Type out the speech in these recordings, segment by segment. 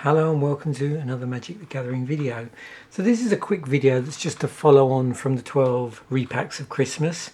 Hello and welcome to another Magic the Gathering video. So this is a quick video that's just a follow on from the 12 repacks of Christmas.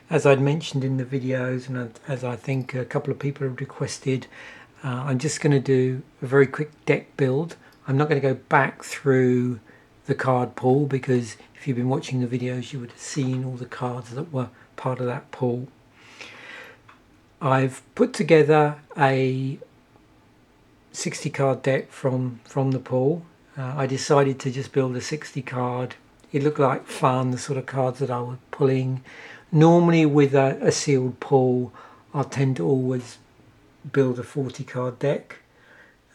As I'd mentioned in the videos, and as I think a couple of people have requested, I'm just going to do a very quick deck build. I'm not going to go back through the card pool because if you've been watching the videos you would have seen all the cards that were part of that pool. I've put together a 60 card deck from the pool. I decided to just build a 60 card. It looked like fun, the sort of cards that I was pulling. Normally with a sealed pool I tend to always build a 40 card deck,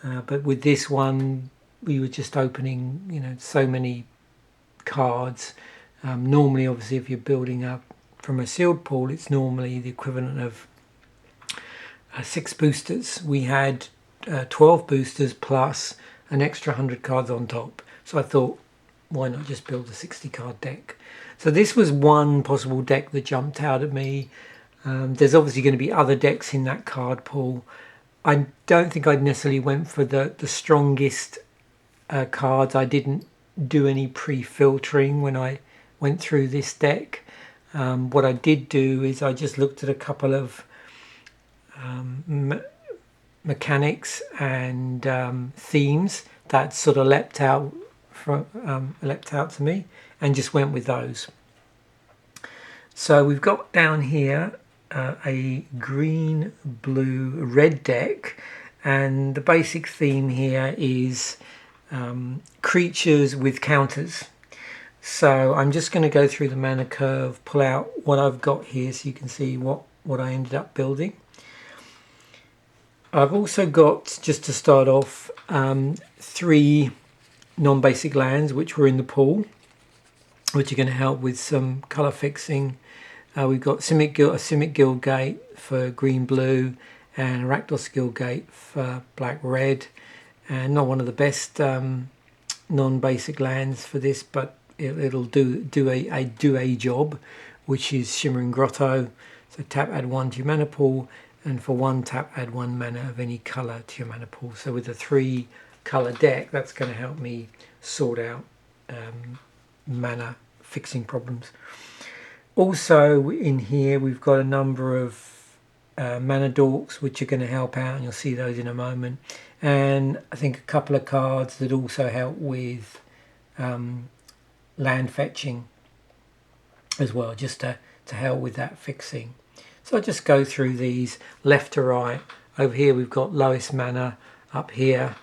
but with this one we were just opening so many cards. Normally obviously if you're building up from a sealed pool it's normally the equivalent of 6 boosters. We had 12 boosters plus an extra 100 cards on top, so I thought why not just build a 60 card deck. So this was one possible deck that jumped out at me. There's obviously going to be other decks in that card pool. I don't think I necessarily went for the strongest cards. I didn't do any pre-filtering when I went through this deck. What I did do is I just looked at a couple of mechanics and themes that sort of leapt out to me and just went with those. So we've got down here a green, blue, red deck, and the basic theme here is creatures with counters. So I'm just going to go through the mana curve, pull out what I've got here so you can see what I ended up building. I've also got, just to start off, 3 non-basic lands which were in the pool, which are going to help with some colour fixing. We've got a Simic Guildgate for green-blue and a Rakdos Guildgate for black-red, and not one of the best non-basic lands for this, but it'll do a job, which is Shimmering Grotto. So tap, add 1 to your mana pool, and for 1 tap add 1 mana of any colour to your mana pool. So with a 3 colour deck that's going to help me sort out mana fixing problems. Also in here we've got a number of mana dorks which are going to help out, and you'll see those in a moment, and I think a couple of cards that also help with land fetching as well, just to help with that fixing. So I'll just go through these left to right. Over here we've got lowest mana, up here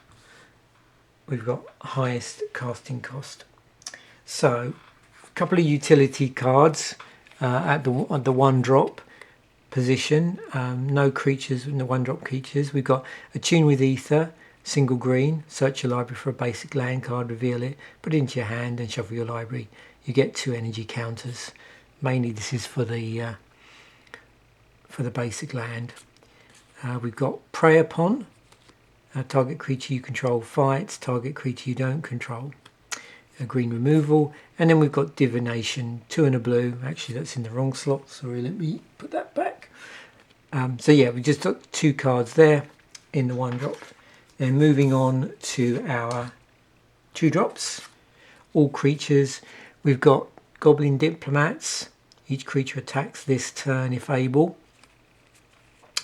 we've got highest casting cost. So a couple of utility cards at the 1-drop position. No creatures in the 1-drop creatures. We've got Attune with Ether, single green, search your library for a basic land card, reveal it, put it into your hand and shuffle your library. You get 2 energy counters. Mainly this is for the basic land. We've got Prey Upon, target creature you control fights, target creature you don't control. A green removal, and then we've got Divination, 2 and a blue. Actually that's in the wrong slot, sorry, let me put that back. So yeah, we just got 2 cards there in the 1-drop. Then moving on to our 2-drops, all creatures. We've got Goblin Diplomats. Each creature attacks this turn if able.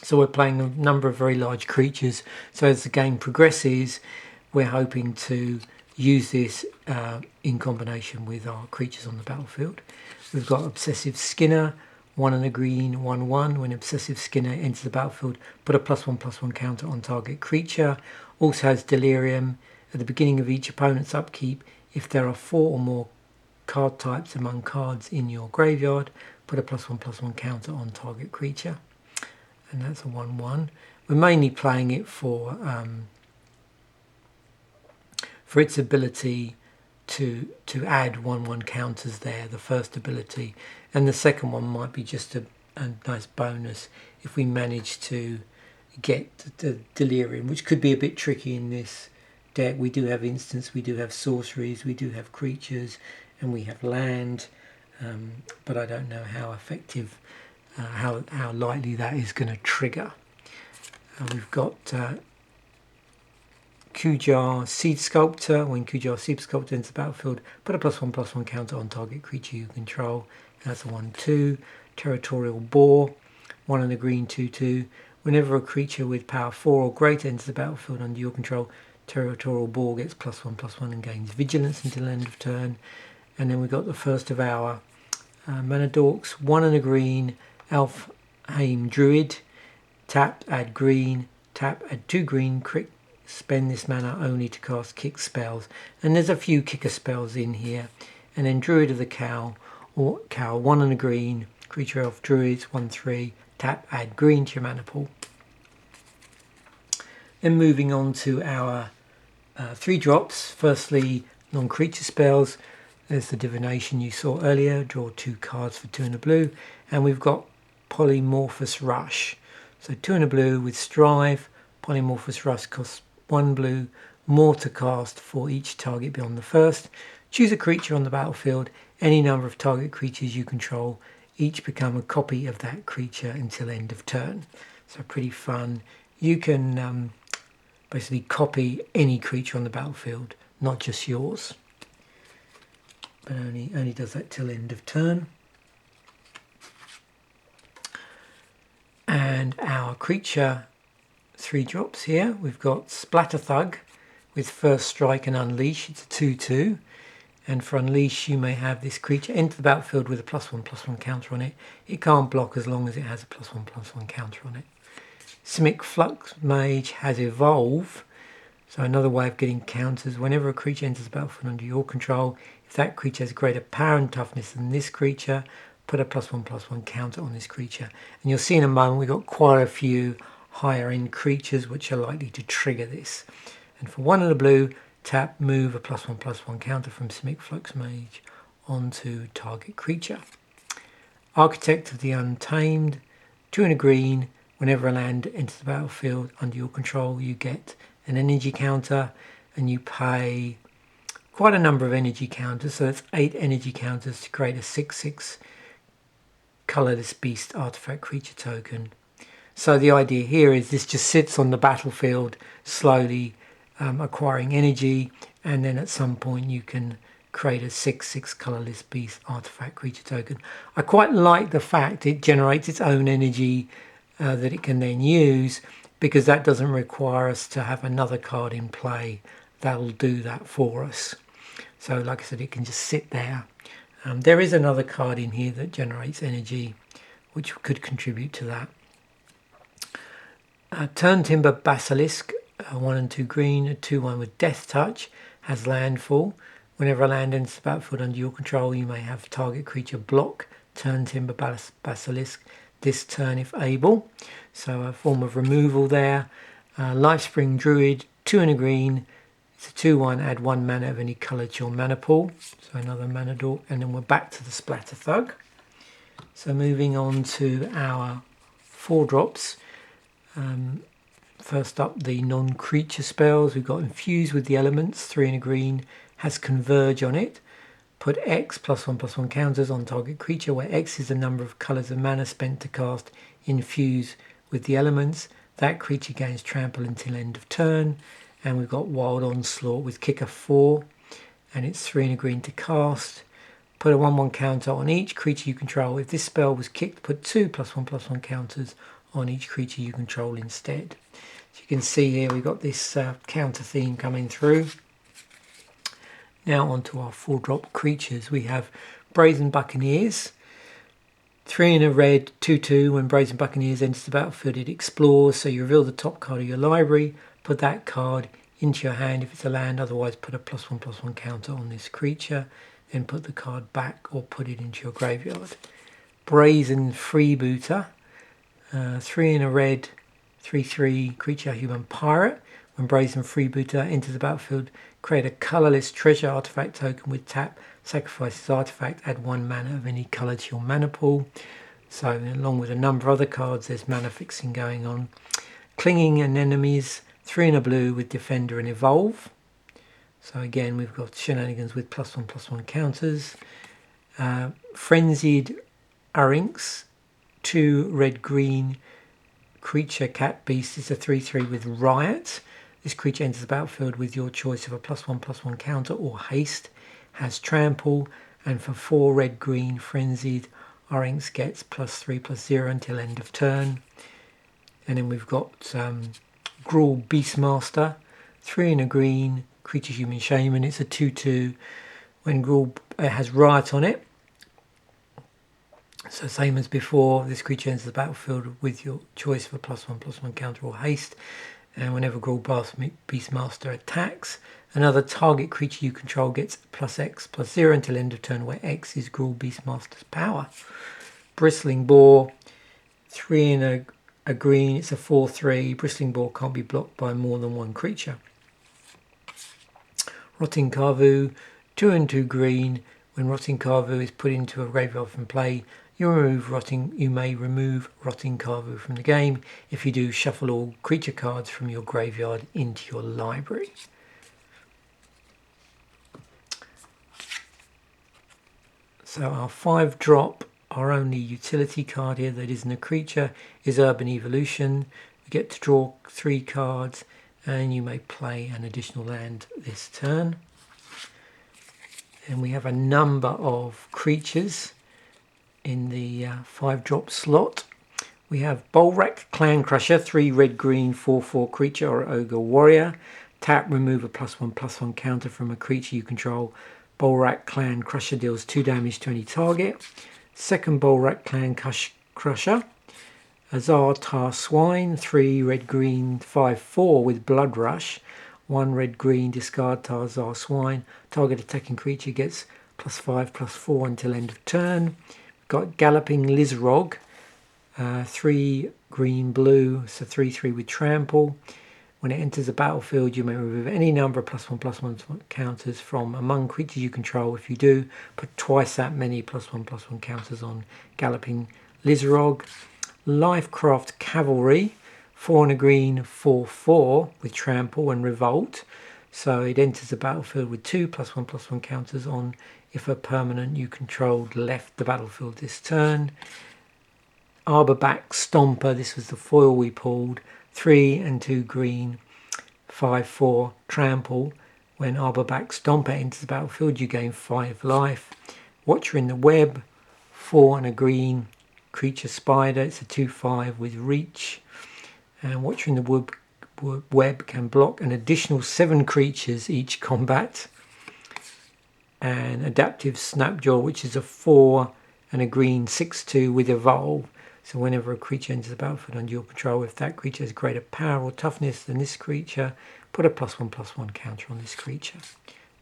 So we're playing a number of very large creatures, so as the game progresses we're hoping to use this in combination with our creatures on the battlefield. We've got Obsessive Skinner, 1 and a green, 1/1. When Obsessive Skinner enters the battlefield, put a +1/+1 counter on target creature. Also has Delirium. At the beginning of each opponent's upkeep, if there are 4 or more card types among cards in your graveyard, put a +1/+1 counter on target creature. And that's a 1/1. We're mainly playing it for its ability to add 1/1 counters there, the first ability, and the second one might be just a nice bonus if we manage to get the Delirium, which could be a bit tricky in this deck. We do have instants, we do have sorceries, we do have creatures, and we have land, but I don't know how effective, how likely that is going to trigger. We've got Kujar Seed Sculptor. When Kujar Seed Sculptor enters the battlefield, put a +1/+1 counter on target creature you control. That's a 1/2. Territorial Boar, 1 and a green 2/2. Whenever a creature with power 4 or greater enters the battlefield under your control, Territorial Boar gets +1/+1 and gains vigilance until end of turn. And then we've got the first of our mana dorks, 1 and a green Elfheim Druid. Tap, add green, tap, add 2 green, spend this mana only to cast kick spells. And there's a few kicker spells in here. And then Druid of the Cow, or Cow, 1 and a green, creature elf druids, 1/3, tap, add green to your mana pool. Then moving on to our 3 drops. Firstly, non-creature spells. There's the Divination you saw earlier, draw 2 cards for 2 and a blue. And we've got Polymorphous Rush. So 2 and a blue with Strive. Polymorphous Rush costs 1 blue, more to cast for each target beyond the first. Choose a creature on the battlefield. Any number of target creatures you control, each become a copy of that creature until end of turn. So pretty fun. You can basically copy any creature on the battlefield, not just yours. But only does that till end of turn. And our creature 3 drops here. We've got Splatterthug with First Strike and Unleash. It's a 2/2. And for Unleash, you may have this creature enter the battlefield with a +1/+1 counter on it. It can't block as long as it has a +1/+1 counter on it. Simic Flux Mage has Evolve. So another way of getting counters. Whenever a creature enters the battlefield under your control, if that creature has greater power and toughness than this creature, put a +1/+1 counter on this creature. And you'll see in a moment we've got quite a few higher end creatures which are likely to trigger this. And for 1 and a blue, tap, move a +1/+1 counter from Simic Flux Mage onto target creature. Architect of the Untamed, 2 and a green. Whenever a land enters the battlefield under your control, you get an energy counter, and you pay quite a number of energy counters. So that's 8 energy counters to create a 6/6 colorless beast artifact creature token. So the idea here is this just sits on the battlefield slowly acquiring energy, and then at some point you can create a 6/6 colorless beast artifact creature token. I quite like the fact it generates its own energy that it can then use, because that doesn't require us to have another card in play that'll do that for us. So like I said, it can just sit there. There is another card in here that generates energy which could contribute to that. Turn Timber Basilisk, 1 and 2 green, a 2/1 with Death Touch, has landfall. Whenever a land enters the battlefield under your control, you may have target creature block Turn Timber Basilisk this turn if able. So a form of removal there. Lifespring Druid, 2 and a green. It's a 2/1, add 1 mana of any colour to your mana pool. So another mana dork, and then we're back to the Splatterthug. So moving on to our 4 drops. First up, the non-creature spells. We've got Infuse with the Elements, 3 and a green, has Converge on it. Put X +1/+1 counters on target creature, where X is the number of colours of mana spent to cast Infuse with the Elements. That creature gains trample until end of turn. And we've got Wild Onslaught with Kicker 4, and it's 3 and a green to cast. Put a 1/1 counter on each creature you control. If this spell was kicked, put 2 +1/+1 counters on each creature you control instead. So you can see here we've got this counter theme coming through. Now on to our 4-drop creatures. We have Brazen Buccaneers, 3 and a red, 2/2. When Brazen Buccaneers enters the battlefield, it explores, so you reveal the top card of your library, put that card into your hand if it's a land, otherwise put a +1/+1 counter on this creature, then put the card back or put it into your graveyard. Brazen Freebooter, 3 and a red, 3/3 creature human pirate. When Brazen Freebooter enters the battlefield, create a colourless treasure artifact token with tap, sacrifice this artifact, add 1 mana of any colour to your mana pool. So along with a number of other cards, there's mana fixing going on. Clinging Anemones, 3 and a blue with Defender and Evolve. So again, we've got shenanigans with +1/+1 counters. Frenzied Arynx, 2 red-green creature cat beast. It's a 3/3 with Riot. This creature enters the battlefield with your choice of a +1/+1 counter or haste, has trample, and for 4 red-green frenzied, Oryx gets +3/+0 until end of turn. And then we've got Gruul Beastmaster, 3 and a green, creature human shaman. It's a 2/2. When Gruul has Riot on it, so same as before, this creature enters the battlefield with your choice of a +1/+1 counter or haste. And whenever Gruul Beastmaster attacks, another target creature you control gets +X/+0 until end of turn, where X is Gruul Beastmaster's power. Bristling Boar, 3 and a green, it's a 4/3. Bristling Boar can't be blocked by more than one creature. Rotting Carvu, 2 and 2 green. When Rotting Carvu is put into a graveyard from play, you may remove Rotting Carvu from the game. If you do, shuffle all creature cards from your graveyard into your library. So our 5-drop, our only utility card here that isn't a creature, is Urban Evolution. We get to draw 3 cards, and you may play an additional land this turn. And we have a number of creatures in the 5-drop slot. We have Bolrak Clan-Crusher, 3 red-green, 4/4 creature or ogre warrior. Tap, remove a +1/+1 counter from a creature you control. Bolrak Clan-Crusher deals 2 damage to any target. Second Bolrak Clan-Crusher, Azar-Tar Swine, 3 red-green, 5/4 with Blood Rush. 1 red-green, discard Tar Swine. Target attacking creature gets +5/+4 until end of turn. Got Galloping Lizrog, 3 green-blue, so 3/3 with trample. When it enters the battlefield, you may remove any number of +1/+1 counters from among creatures you control. If you do, put twice that many +1/+1 counters on Galloping Lizrog. Lifecraft Cavalry, 4 and a green, 4/4 with trample and revolt. So it enters the battlefield with 2 +1/+1 counters on if a permanent you controlled left the battlefield this turn. Arborback Stomper, this was the foil we pulled, 3 and 2 green, 5/4 trample. When Arborback Stomper enters the battlefield, you gain 5 life. Watcher in the Web, 4 and a green, creature spider, it's a 2/5 with reach. And Watcher in the Web can block an additional 7 creatures each combat. And Adaptive Snapjaw, which is a 4 and a green, 6/2 with evolve. So whenever a creature enters the battlefield under your control, if that creature has greater power or toughness than this creature, put a +1/+1 counter on this creature.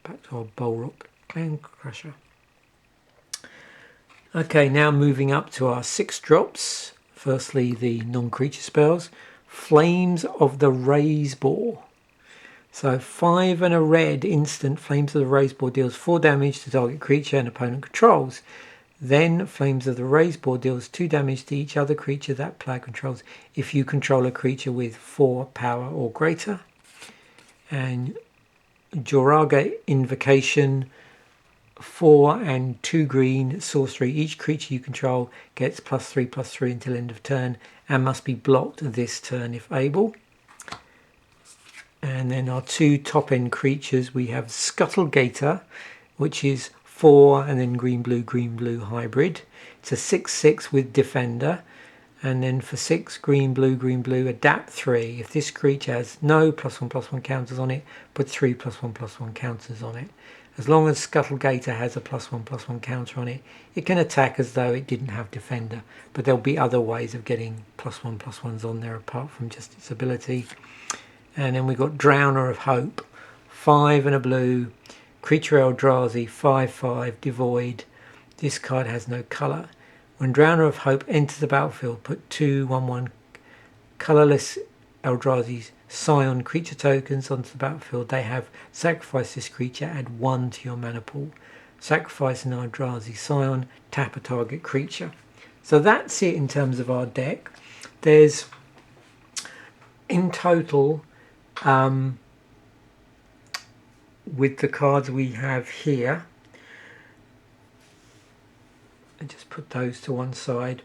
Back to our Bolrak Clan-Crusher. Okay, now moving up to our 6-drops. Firstly, the non-creature spells. Flames of the Razeboar. So 5 and a red instant, Flames of the Razeboar deals 4 damage to target creature and opponent controls. Then Flames of the Razeboar deals 2 damage to each other creature that player controls if you control a creature with 4 power or greater. And Joraga Invocation, 4 and 2 green, sorcery. Each creature you control gets +3/+3 until end of turn and must be blocked this turn if able. And then our 2 top-end creatures, we have Scuttlegator, which is 4 and then green blue hybrid. It's a 6/6 with defender. And then for 6 green blue, adapt 3. If this creature has no +1/+1 counters on it, put 3 +1/+1 counters on it. As long as Scuttlegator has a +1/+1 counter on it, it can attack as though it didn't have defender. But there'll be other ways of getting +1/+1s on there apart from just its ability. And then we've got Drowner of Hope, 5 and a blue, creature Eldrazi, 5/5, devoid. This card has no colour. When Drowner of Hope enters the battlefield, put 2/1/1 colourless Eldrazi Scion creature tokens onto the battlefield. They have sacrifice this creature, add 1 to your mana pool. Sacrifice an Eldrazi Scion, tap a target creature. So that's it in terms of our deck. There's in total, with the cards we have here, and just put those to one side.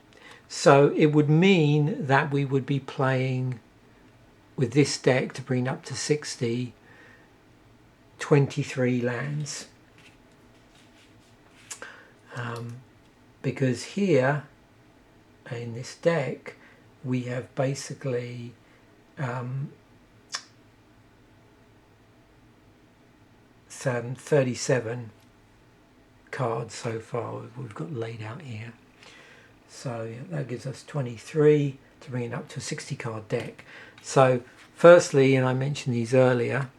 So it would mean that we would be playing with this deck to bring it up to 60, 23 lands. Because here in this deck we have basically 37 cards so far we've got laid out here. So yeah, that gives us 23 to bring it up to a 60 card deck. So firstly, and I mentioned these earlier,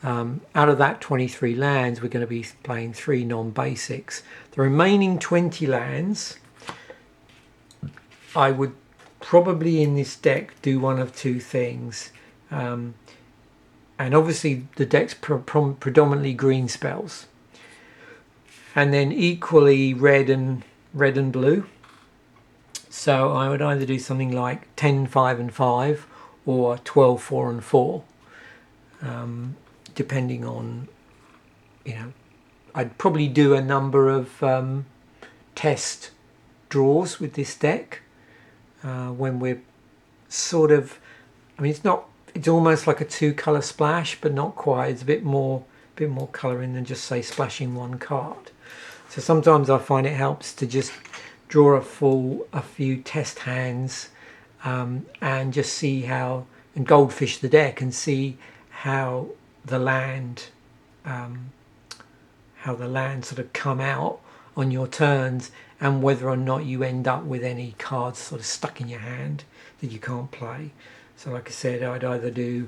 out of that 23 lands we're going to be playing 3 non-basics. The remaining 20 lands I would probably in this deck do one of two things, and obviously the deck's predominantly green spells, and then equally red and blue. So I would either do something like 10, 5 and 5 or 12, 4 and 4, depending on, you know, I'd probably do a number of test draws with this deck when we're sort of, I mean, it's almost like a 2-color splash, but not quite. It's a bit more colouring than just, say, splashing one card. So sometimes I find it helps to just draw a few test hands and just see how, and goldfish the deck and see how the land sort of come out on your turns, and whether or not you end up with any cards sort of stuck in your hand that you can't play. So like I said, I'd either do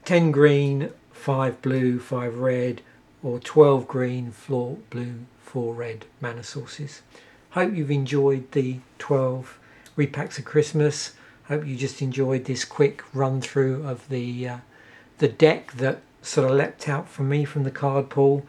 10 green, 5 blue, 5 red, or 12 green, 4 blue, 4 red mana sources. Hope you've enjoyed the 12 repacks of Christmas. Hope you just enjoyed this quick run through of the deck that sort of leapt out for me from the card pool.